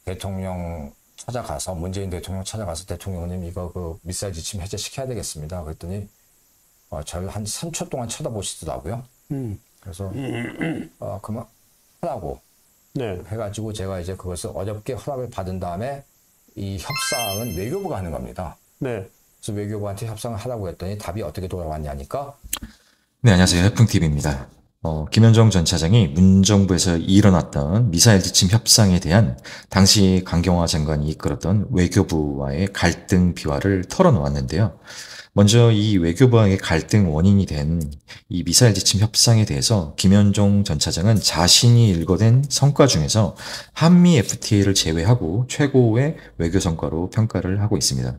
대통령 찾아가서 문재인 대통령 찾아가서 대통령님 이거 그 미사일 지침 해제시켜야 되겠습니다. 그랬더니 저를 한 3초 동안 쳐다보시더라고요. 그래서 그만 하라고 네. 해가지고 제가 이제 그것을 어렵게 허락을 받은 다음에 이 협상은 외교부가 하는 겁니다. 네. 그래서 외교부한테 협상을 하라고 했더니 답이 어떻게 돌아왔냐니까. 네, 안녕하세요. 해풍TV입니다. 김현종 전 차장이 문정부에서 일어났던 미사일 지침 협상에 대한 당시 강경화 장관이 이끌었던 외교부와의 갈등 비화를 털어놓았는데요. 먼저 이 외교부와의 갈등 원인이 된 이 미사일 지침 협상에 대해서 김현종 전 차장은 자신이 일궈낸 성과 중에서 한미 FTA를 제외하고 최고의 외교 성과로 평가를 하고 있습니다.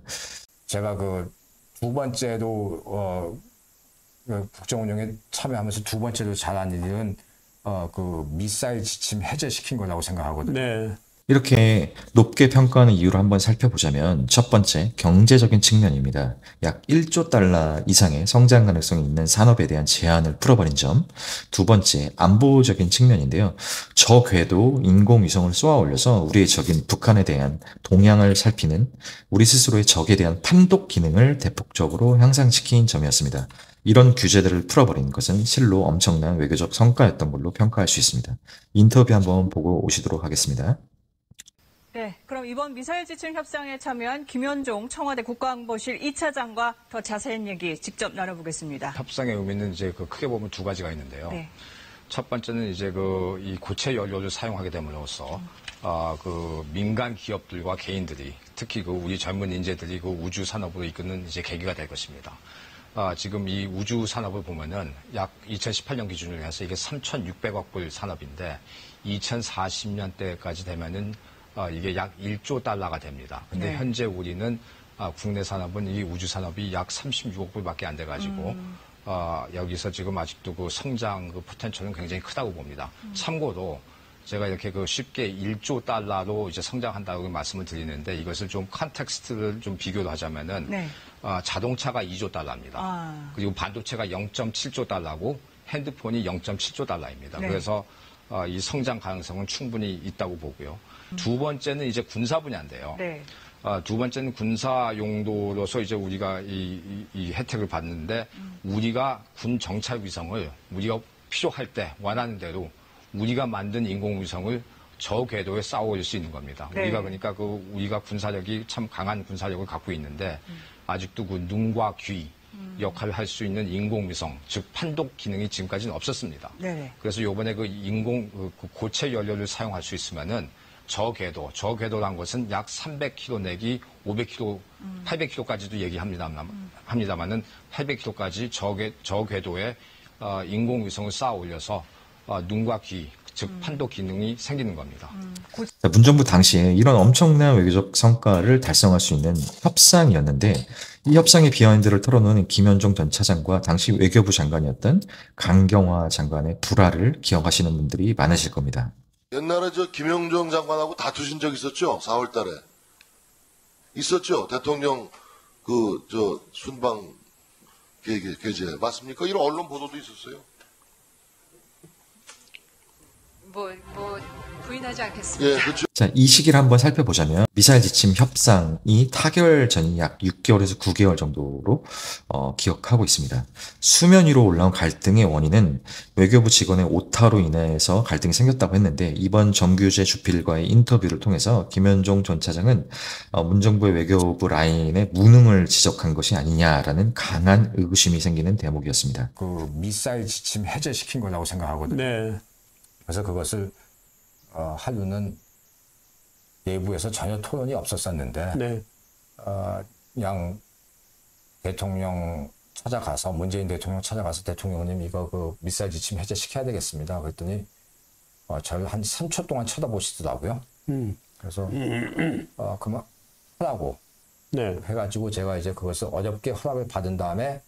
제가 그 두 번째로 국정운영에 참여하면서 두 번째로 잘한 일은 그 미사일 지침 해제시킨 거라고 생각하거든요. 네. 이렇게 높게 평가하는 이유를 한번 살펴보자면 첫 번째, 경제적인 측면입니다. 약 1조 달러 이상의 성장 가능성이 있는 산업에 대한 제한을 풀어버린 점. 두 번째, 안보적인 측면인데요. 저 궤도 인공위성을 쏘아 올려서 우리의 적인 북한에 대한 동향을 살피는 우리 스스로의 적에 대한 판독 기능을 대폭적으로 향상시킨 점이었습니다. 이런 규제들을 풀어버린 것은 실로 엄청난 외교적 성과였던 걸로 평가할 수 있습니다. 인터뷰 한번 보고 오시도록 하겠습니다. 네, 그럼 이번 미사일 지침 협상에 참여한 김현종 청와대 국가안보실 2차장과 더 자세한 얘기 직접 나눠보겠습니다. 협상의 의미는 이제 크게 보면 두 가지가 있는데요. 네. 첫 번째는 이제 이 고체 연료를 사용하게 됨으로써 그 민간 기업들과 개인들이 특히 그 우리 젊은 인재들이 그 우주 산업으로 이끄는 이제 계기가 될 것입니다. 지금 이 우주 산업을 보면은 약 2018년 기준으로 해서 이게 3,600억 불 산업인데 2040년대까지 되면은 이게 약 1조 달러가 됩니다. 근데 네. 현재 우리는 국내 산업은 이 우주 산업이 약 36억 불밖에 안 돼가지고 여기서 지금 아직도 그 성장 그 포텐셜은 굉장히 크다고 봅니다. 참고로 제가 이렇게 쉽게 1조 달러로 이제 성장한다고 말씀을 드리는데 이것을 좀 컨텍스트를 좀 비교를 하자면은 네. 자동차가 2조 달러입니다. 그리고 반도체가 0.7조 달러고 핸드폰이 0.7조 달러입니다. 네. 그래서 이 성장 가능성은 충분히 있다고 보고요. 두 번째는 이제 군사 분야인데요. 네. 두 번째는 군사 용도로서 이제 우리가 이 혜택을 받는데 우리가 군 정찰 위성을 우리가 필요할 때 원하는 대로 우리가 만든 인공위성을 저 궤도에 쌓아 올릴 수 있는 겁니다. 네. 우리가 그러니까 우리가 군사력이 참 강한 군사력을 갖고 있는데 아직도 그 눈과 귀 역할을 할 수 있는 인공위성, 즉 판독 기능이 지금까지는 없었습니다. 네. 그래서 이번에 그 고체 연료를 사용할 수 있으면은 저 궤도란 것은 약 300km 내기 500km, 800km까지도 얘기합니다만은 800km까지 저 궤도에 인공위성을 쌓아 올려서 눈과 귀, 즉 판독 기능이 생기는 겁니다. 문정부 당시에 이런 엄청난 외교적 성과를 달성할 수 있는 협상이었는데 이 협상의 비하인드를 털어놓은 김현종 전 차장과 당시 외교부 장관이었던 강경화 장관의 불화를 기억하시는 분들이 많으실 겁니다. 옛날에 김영종 장관하고 다투신 적 있었죠? 4월 달에. 있었죠? 대통령 순방 계제. 맞습니까? 이런 언론 보도도 있었어요. 부인하지 않겠습니다. 예, 그렇죠. 자, 이 시기를 한번 살펴보자면 미사일 지침 협상이 타결 전이 약 6개월에서 9개월 정도로 기억하고 있습니다. 수면 위로 올라온 갈등의 원인은 외교부 직원의 오타로 인해서 갈등이 생겼다고 했는데 이번 정규재 주필과의 인터뷰를 통해서 김현종 전 차장은 문정부의 외교부 라인의 무능을 지적한 것이 아니냐라는 강한 의구심이 생기는 대목이었습니다. 그 미사일 지침 해제시킨 거라고 생각하거든요. 네. 그래서 그것을 한류는 내부에서 전혀 토론이 없었었는데 네. 그냥 대통령 찾아가서 문재인 대통령 찾아가서 대통령님 이거 그 미사일 지침 해제시켜야 되겠습니다. 그랬더니 저를 한 3초 동안 쳐다보시더라고요. 그래서 그만 하라고 네. 해가지고 제가 이제 그것을 어렵게 허락을 받은 다음에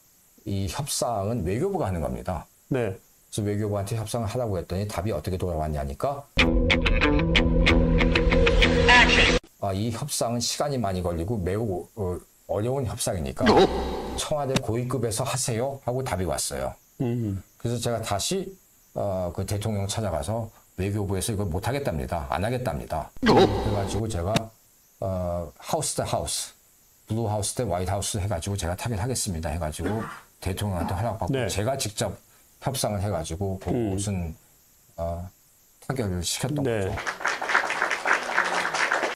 이 협상은 외교부가 하는 겁니다. 네. 그래서 외교부한테 협상을 하라고 했더니 답이 어떻게 돌아왔냐니까 이 협상은 시간이 많이 걸리고 매우 어려운 협상이니까 청와대 고위급에서 하세요 하고 답이 왔어요. 그래서 제가 다시 그 대통령 찾아가서 외교부에서 이걸 못 하겠답니다. 안 하겠답니다. 그래가지고 제가 하우스 대 하우스, 블루 하우스 대 화이트 하우스 해가지고 제가 타결하겠습니다. 해가지고 대통령한테 허락받고 네. 제가 직접 협상을 해가지고 그것은 타결을 시켰던 네. 거죠.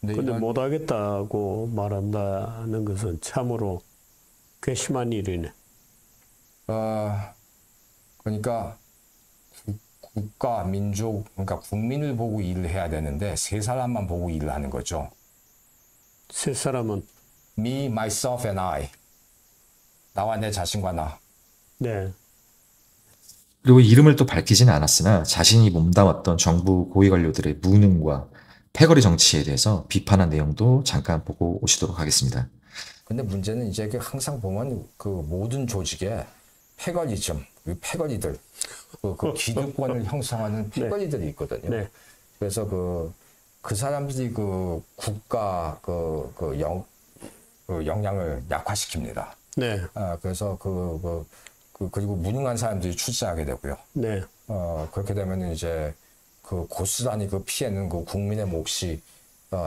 근데 근데 이건 못하겠다고 말한다는 것은 참으로 괘씸한 일이네. 그러니까 국가, 민족, 그러니까 국민을 보고 일을 해야 되는데 세 사람만 보고 일을 하는 거죠. 세 사람은 Me, myself and I. 나와 내 자신과 나. 네. 그리고 이름을 또 밝히지는 않았으나 자신이 몸담았던 정부 고위 관료들의 무능과 패거리 정치에 대해서 비판한 내용도 잠깐 보고 오시도록 하겠습니다. 근데 문제는 이제 항상 보면 그 모든 조직에 패거리즘, 패거리들, 그 기득권을 형성하는 패거리들이 있거든요. 네. 그래서 그 사람들이 그 국가 역량을 약화시킵니다. 네. 그래서 그리고 무능한 사람들이 출세하게 되고요. 네. 그렇게 되면 이제 그 고스란히 그 피해는 그 국민의 몫이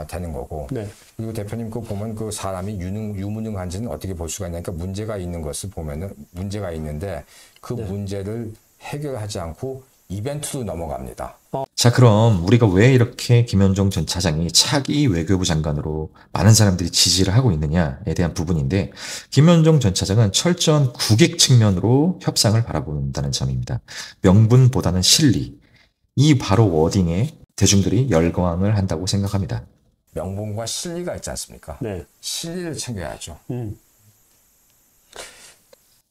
되는 거고. 네. 그리고 대표님 그 보면 그 사람이 유무능한지는 어떻게 볼 수가 있냐니까 문제가 있는 것을 보면은 문제가 있는데 그 문제를 해결하지 않고 이벤트로 넘어갑니다. 자, 그럼 우리가 왜 이렇게 김현종 전 차장이 차기 외교부 장관으로 많은 사람들이 지지를 하고 있느냐에 대한 부분인데, 김현종 전 차장은 철저한 국익 측면으로 협상을 바라본다는 점입니다. 명분보다는 실리. 이 바로 워딩에 대중들이 열광을 한다고 생각합니다. 명분과 실리가 있지 않습니까? 네. 실리를 챙겨야죠.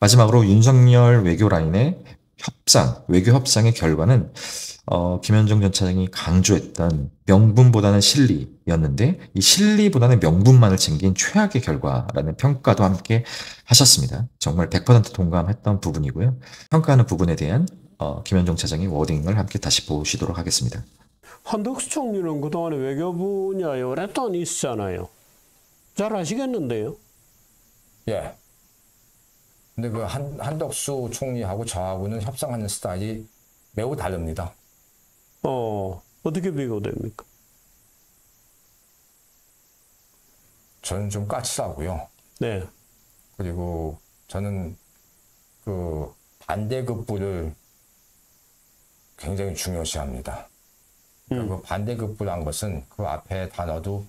마지막으로 윤석열 외교 라인의 외교 협상의 결과는 김현종 전 차장이 강조했던 명분보다는 실리였는데, 이 실리보다는 명분만을 챙긴 최악의 결과라는 평가도 함께 하셨습니다. 정말 100% 동감했던 부분이고요. 평가하는 부분에 대한 김현종 차장의 워딩을 함께 다시 보시도록 하겠습니다. 한덕수 총리는 그동안에 외교부 분야에 오랫동안 있었잖아요. 잘 아시겠는데요? 예. 근데 그 한덕수 총리하고 저하고는 협상하는 스타일이 매우 다릅니다. 어떻게 비교됩니까? 저는 좀 까칠하고요. 네. 그리고 저는 그 반대급부를 굉장히 중요시합니다. 그 반대급부란 것은 그 앞에 단어도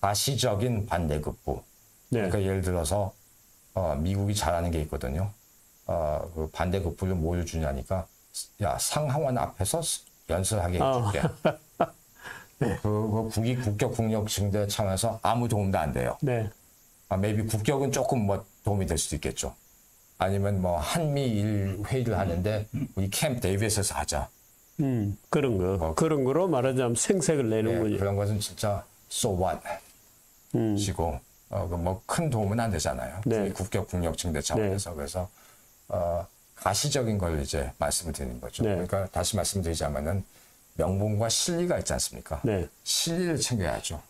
가시적인 반대급부. 네. 그러니까 예를 들어서 미국이 잘하는 게 있거든요. 그 반대급부를 뭘 주냐니까 야 상하원 앞에서 연설하게 해줄게. 그 국격 국력 증대 차원에서 아무 도움도 안 돼요. 네. maybe 국격은 조금 뭐 도움이 될 수도 있겠죠. 아니면 뭐 한미일 회의를 하는데 우리 캠프 데이비스에서 하자. 그런 거. 그런 거로 말하자면 생색을 내는 거죠. 그런 것은 진짜 so what 시고 뭐 큰 도움은 안 되잖아요. 네. 국격 국력 증대 차원에서. 그래서 가시적인 걸 이제 말씀을 드리는 거죠. 네. 그러니까 다시 말씀드리자면은 명분과 실리가 있지 않습니까? 네. 실리를 챙겨야죠.